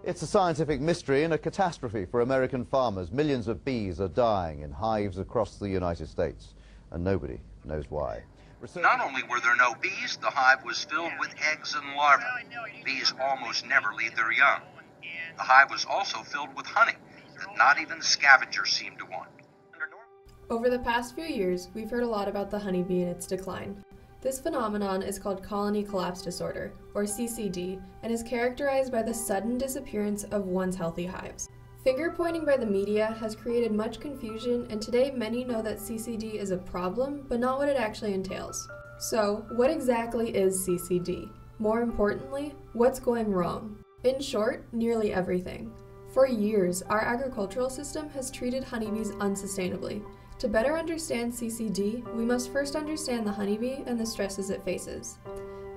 It's a scientific mystery and a catastrophe for American farmers. Millions of bees are dying in hives across the United States, and nobody knows why. Not only were there no bees, the hive was filled with eggs and larvae. Bees almost never leave their young. The hive was also filled with honey that not even scavengers seemed to want. Over the past few years, we've heard a lot about the honeybee and its decline. This phenomenon is called colony collapse disorder, or CCD, and is characterized by the sudden disappearance of once healthy hives. Finger-pointing by the media has created much confusion, and today many know that CCD is a problem, but not what it actually entails. So, what exactly is CCD? More importantly, what's going wrong? In short, nearly everything. For years, our agricultural system has treated honeybees unsustainably. To better understand CCD, we must first understand the honeybee and the stresses it faces.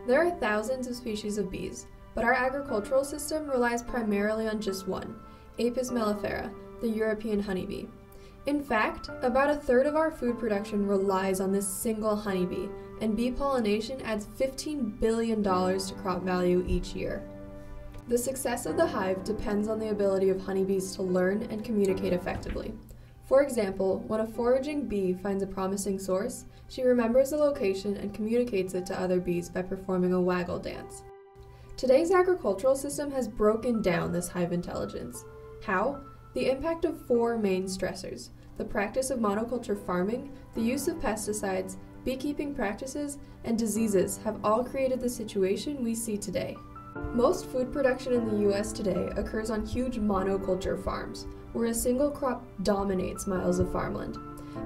There are thousands of species of bees, but our agricultural system relies primarily on just one, Apis mellifera, the European honeybee. In fact, about a third of our food production relies on this single honeybee, and bee pollination adds $15 billion to crop value each year. The success of the hive depends on the ability of honeybees to learn and communicate effectively. For example, when a foraging bee finds a promising source, she remembers the location and communicates it to other bees by performing a waggle dance. Today's agricultural system has broken down this hive intelligence. How? The impact of four main stressors: the practice of monoculture farming, the use of pesticides, beekeeping practices, and diseases have all created the situation we see today. Most food production in the US today occurs on huge monoculture farms, where a single crop dominates miles of farmland.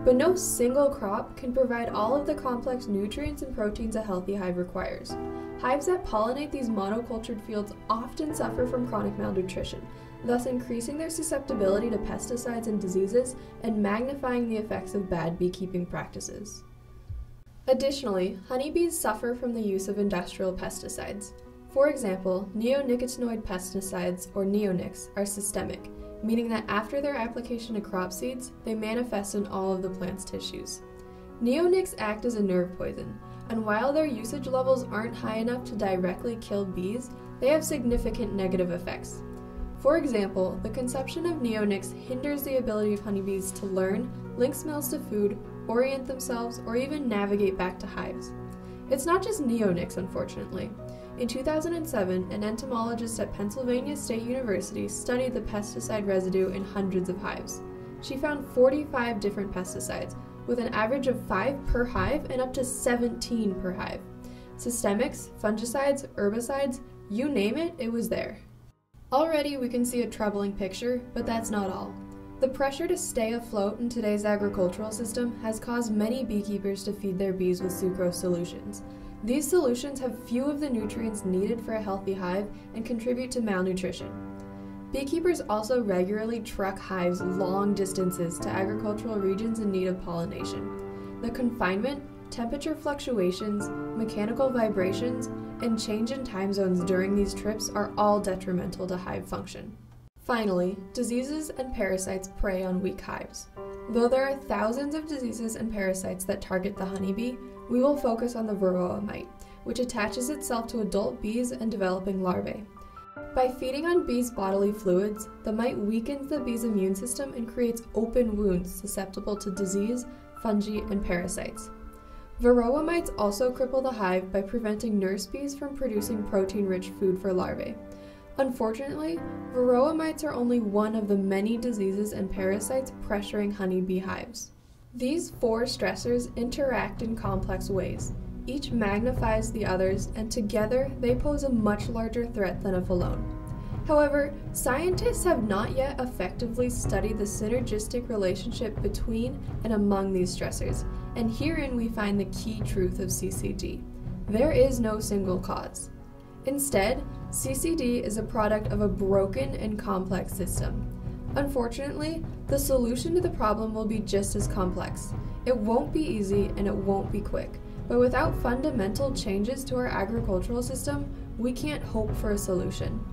But no single crop can provide all of the complex nutrients and proteins a healthy hive requires. Hives that pollinate these monocultured fields often suffer from chronic malnutrition, thus increasing their susceptibility to pesticides and diseases and magnifying the effects of bad beekeeping practices. Additionally, honeybees suffer from the use of industrial pesticides. For example, neonicotinoid pesticides, or neonics, are systemic, meaning that after their application to crop seeds, they manifest in all of the plant's tissues. Neonics act as a nerve poison, and while their usage levels aren't high enough to directly kill bees, they have significant negative effects. For example, the consumption of neonics hinders the ability of honeybees to learn, link smells to food, orient themselves, or even navigate back to hives. It's not just neonics, unfortunately. In 2007, an entomologist at Pennsylvania State University studied the pesticide residue in hundreds of hives. She found 45 different pesticides, with an average of 5 per hive and up to 17 per hive. Systemics, fungicides, herbicides, you name it, it was there. Already we can see a troubling picture, but that's not all. The pressure to stay afloat in today's agricultural system has caused many beekeepers to feed their bees with sucrose solutions. These solutions have few of the nutrients needed for a healthy hive and contribute to malnutrition. Beekeepers also regularly truck hives long distances to agricultural regions in need of pollination. The confinement, temperature fluctuations, mechanical vibrations, and change in time zones during these trips are all detrimental to hive function. Finally, diseases and parasites prey on weak hives. Though there are thousands of diseases and parasites that target the honeybee, we will focus on the varroa mite, which attaches itself to adult bees and developing larvae. By feeding on bees' bodily fluids, the mite weakens the bee's immune system and creates open wounds susceptible to disease, fungi, and parasites. Varroa mites also cripple the hive by preventing nurse bees from producing protein-rich food for larvae. Unfortunately, varroa mites are only one of the many diseases and parasites pressuring honeybee hives. These four stressors interact in complex ways. Each magnifies the others, and together they pose a much larger threat than if alone. However, scientists have not yet effectively studied the synergistic relationship between and among these stressors, and herein we find the key truth of CCD. There is no single cause. Instead, CCD is a product of a broken and complex system. Unfortunately, the solution to the problem will be just as complex. It won't be easy and it won't be quick, but without fundamental changes to our agricultural system, we can't hope for a solution.